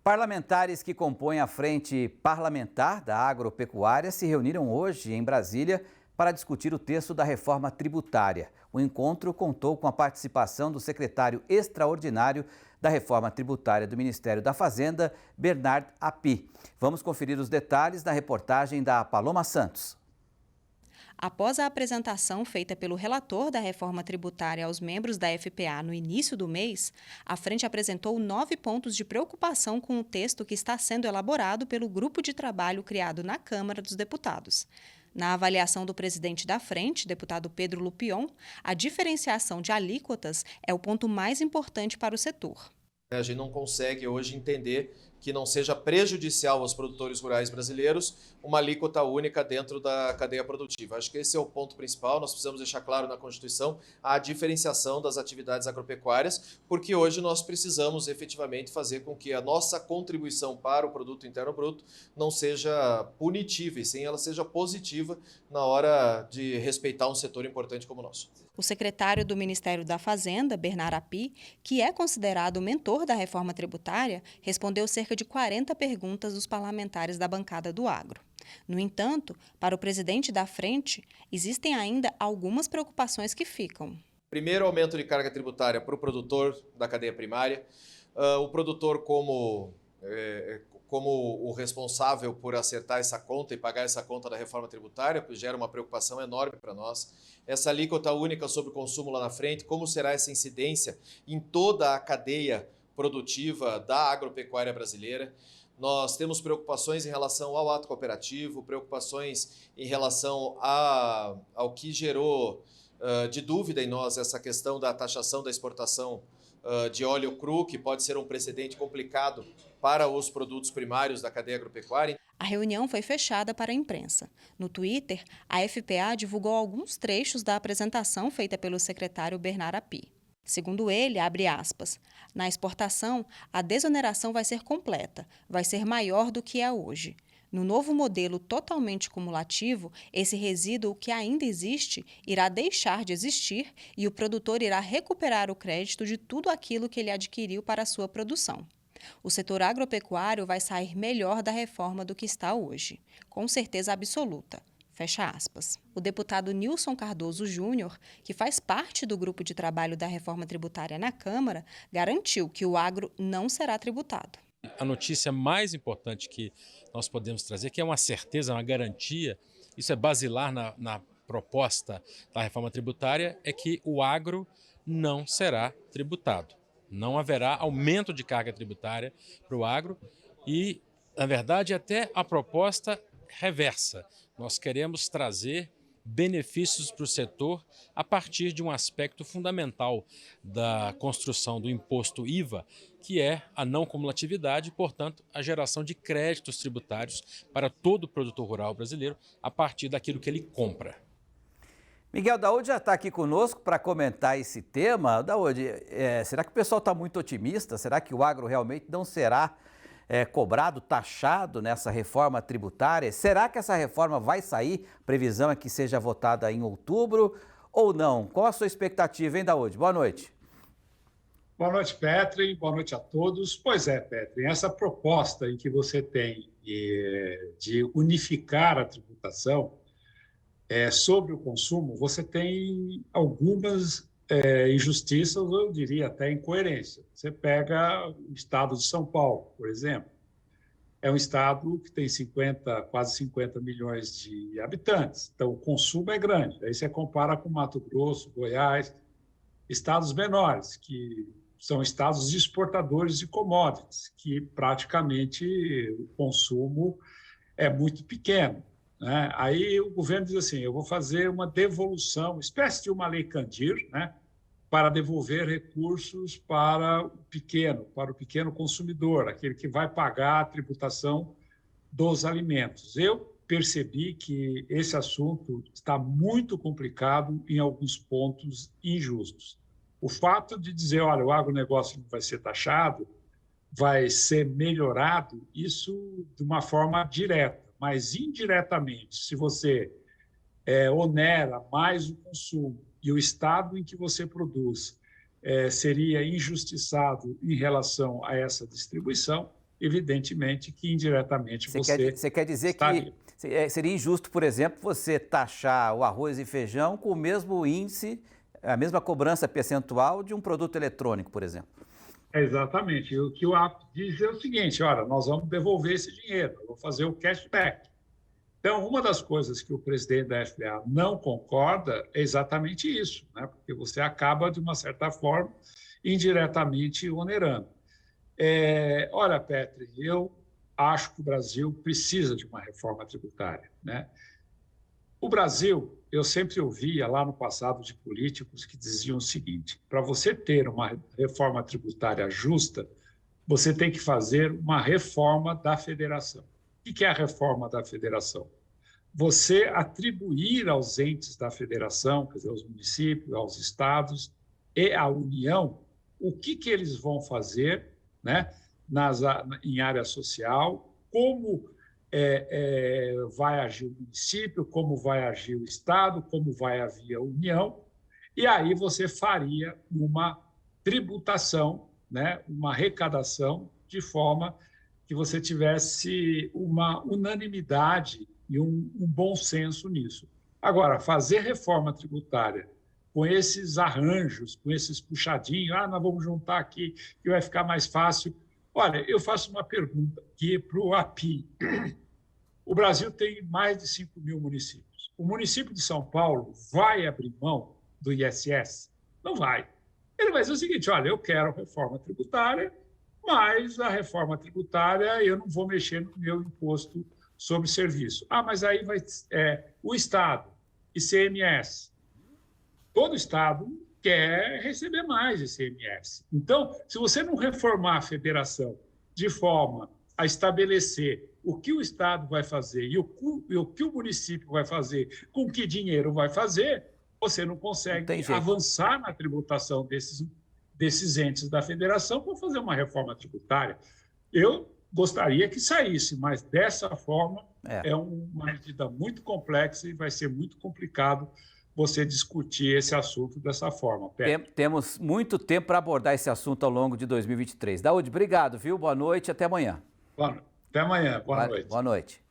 Parlamentares que compõem a Frente Parlamentar da Agropecuária se reuniram hoje em Brasília para discutir o texto da reforma tributária. O encontro contou com a participação do secretário extraordinário da reforma tributária do Ministério da Fazenda, Bernard Api. Vamos conferir os detalhes na reportagem da Paloma Santos. Após a apresentação feita pelo relator da reforma tributária aos membros da FPA no início do mês, a frente apresentou 9 pontos de preocupação com o texto que está sendo elaborado pelo grupo de trabalho criado na Câmara dos Deputados. Na avaliação do presidente da frente, deputado Pedro Lupion, a diferenciação de alíquotas é o ponto mais importante para o setor. A gente não consegue hoje entender que não seja prejudicial aos produtores rurais brasileiros uma alíquota única dentro da cadeia produtiva. Acho que esse é o ponto principal. Nós precisamos deixar claro na Constituição a diferenciação das atividades agropecuárias, porque hoje nós precisamos efetivamente fazer com que a nossa contribuição para o produto interno bruto não seja punitiva, e sim ela seja positiva na hora de respeitar um setor importante como o nosso. O secretário do Ministério da Fazenda, Bernard Api, que é considerado o mentor da reforma tributária, respondeu cerca de 40 perguntas dos parlamentares da bancada do agro. No entanto, para o presidente da frente, existem ainda algumas preocupações que ficam. Primeiro, aumento de carga tributária para o produtor da cadeia primária. O produtor como o responsável por acertar essa conta e pagar essa conta da reforma tributária, que gera uma preocupação enorme para nós. Essa alíquota única sobre o consumo lá na frente, como será essa incidência em toda a cadeia produtiva da agropecuária brasileira. Nós temos preocupações em relação ao ato cooperativo, preocupações em relação ao que gerou de dúvida em nós essa questão da taxação da exportação de óleo cru, que pode ser um precedente complicado para os produtos primários da cadeia agropecuária. A reunião foi fechada para a imprensa. No Twitter, a FPA divulgou alguns trechos da apresentação feita pelo secretário Bernard Api. Segundo ele, abre aspas, na exportação, a desoneração vai ser completa, vai ser maior do que é hoje. No novo modelo totalmente cumulativo, esse resíduo que ainda existe irá deixar de existir e o produtor irá recuperar o crédito de tudo aquilo que ele adquiriu para a sua produção. O setor agropecuário vai sair melhor da reforma do que está hoje, com certeza absoluta. Fecha aspas. O deputado Nilson Cardoso Júnior, que faz parte do grupo de trabalho da reforma tributária na Câmara, garantiu que o agro não será tributado. A notícia mais importante que nós podemos trazer, que é uma certeza, uma garantia, isso é basilar na proposta da reforma tributária, é que o agro não será tributado. Não haverá aumento de carga tributária para o agro e, na verdade, até a proposta reversa. Nós queremos trazer benefícios para o setor a partir de um aspecto fundamental da construção do imposto IVA, que é a não cumulatividade e, portanto, a geração de créditos tributários para todo o produtor rural brasileiro a partir daquilo que ele compra. Miguel Daoud já está aqui conosco para comentar esse tema. Daoud, será que o pessoal está muito otimista? Será que o agro realmente não será cobrado, taxado nessa reforma tributária? Será que essa reforma vai sair? Previsão é que seja votada em outubro ou não? Qual a sua expectativa, hein, Daoud? Boa noite. Boa noite, Petri. Boa noite a todos. Pois é, Petri, essa proposta em que você tem de unificar a tributação sobre o consumo, você tem algumas injustiças, eu diria até incoerência. Você pega o estado de São Paulo, por exemplo. É um estado que tem quase 50 milhões de habitantes, então o consumo é grande. Aí você compara com Mato Grosso, Goiás, estados menores, que são estados de exportadores de commodities, que praticamente o consumo é muito pequeno. Né? Aí o governo diz assim, eu vou fazer uma devolução, espécie de uma lei Candir, né? Para devolver recursos para o pequeno consumidor, aquele que vai pagar a tributação dos alimentos. Eu percebi que esse assunto está muito complicado em alguns pontos injustos. O fato de dizer, olha, o agronegócio não vai ser taxado, vai ser melhorado, isso de uma forma direta, mas indiretamente, se você onera mais o consumo e o estado em que você produz seria injustiçado em relação a essa distribuição, evidentemente que indiretamente Você quer dizer estaria. que seria injusto, por exemplo, você taxar o arroz e feijão com o mesmo índice, a mesma cobrança percentual de um produto eletrônico, por exemplo? Exatamente. E o que o AP diz é o seguinte: olha, nós vamos devolver esse dinheiro, vamos fazer o cashback. Então, uma das coisas que o presidente da FBA não concorda é exatamente isso, né? Porque você acaba, de uma certa forma, indiretamente onerando. Olha, Petri, eu acho que o Brasil precisa de uma reforma tributária, né? O Brasil, eu sempre ouvia lá no passado de políticos que diziam o seguinte: para você ter uma reforma tributária justa, você tem que fazer uma reforma da federação. O que é a reforma da federação? Você atribuir aos entes da federação, quer dizer, aos municípios, aos estados e à União, o que eles vão fazer, né, em área social, como vai agir o município, como vai agir o estado, como vai agir a União, e aí você faria uma tributação, né, uma arrecadação, de forma que você tivesse uma unanimidade e um bom senso nisso. Agora, fazer reforma tributária com esses arranjos, com esses puxadinhos, nós vamos juntar aqui que vai ficar mais fácil. Olha, eu faço uma pergunta aqui para o API. O Brasil tem mais de 5 mil municípios. O município de São Paulo vai abrir mão do ISS? Não vai. Ele vai dizer o seguinte: olha, eu quero reforma tributária, mas a reforma tributária eu não vou mexer no meu imposto sobre serviço. Mas aí vai o Estado, ICMS. Todo Estado quer receber mais ICMS. Então, se você não reformar a federação de forma a estabelecer o que o Estado vai fazer e o que o município vai fazer, com que dinheiro vai fazer, você não consegue avançar na tributação desses entes da federação para fazer uma reforma tributária. Eu gostaria que saísse, mas dessa forma é uma medida muito complexa e vai ser muito complicado você discutir esse assunto dessa forma. Temos muito tempo para abordar esse assunto ao longo de 2023. Daúde, obrigado, viu? Boa noite, até amanhã. Até amanhã, boa noite. Boa noite.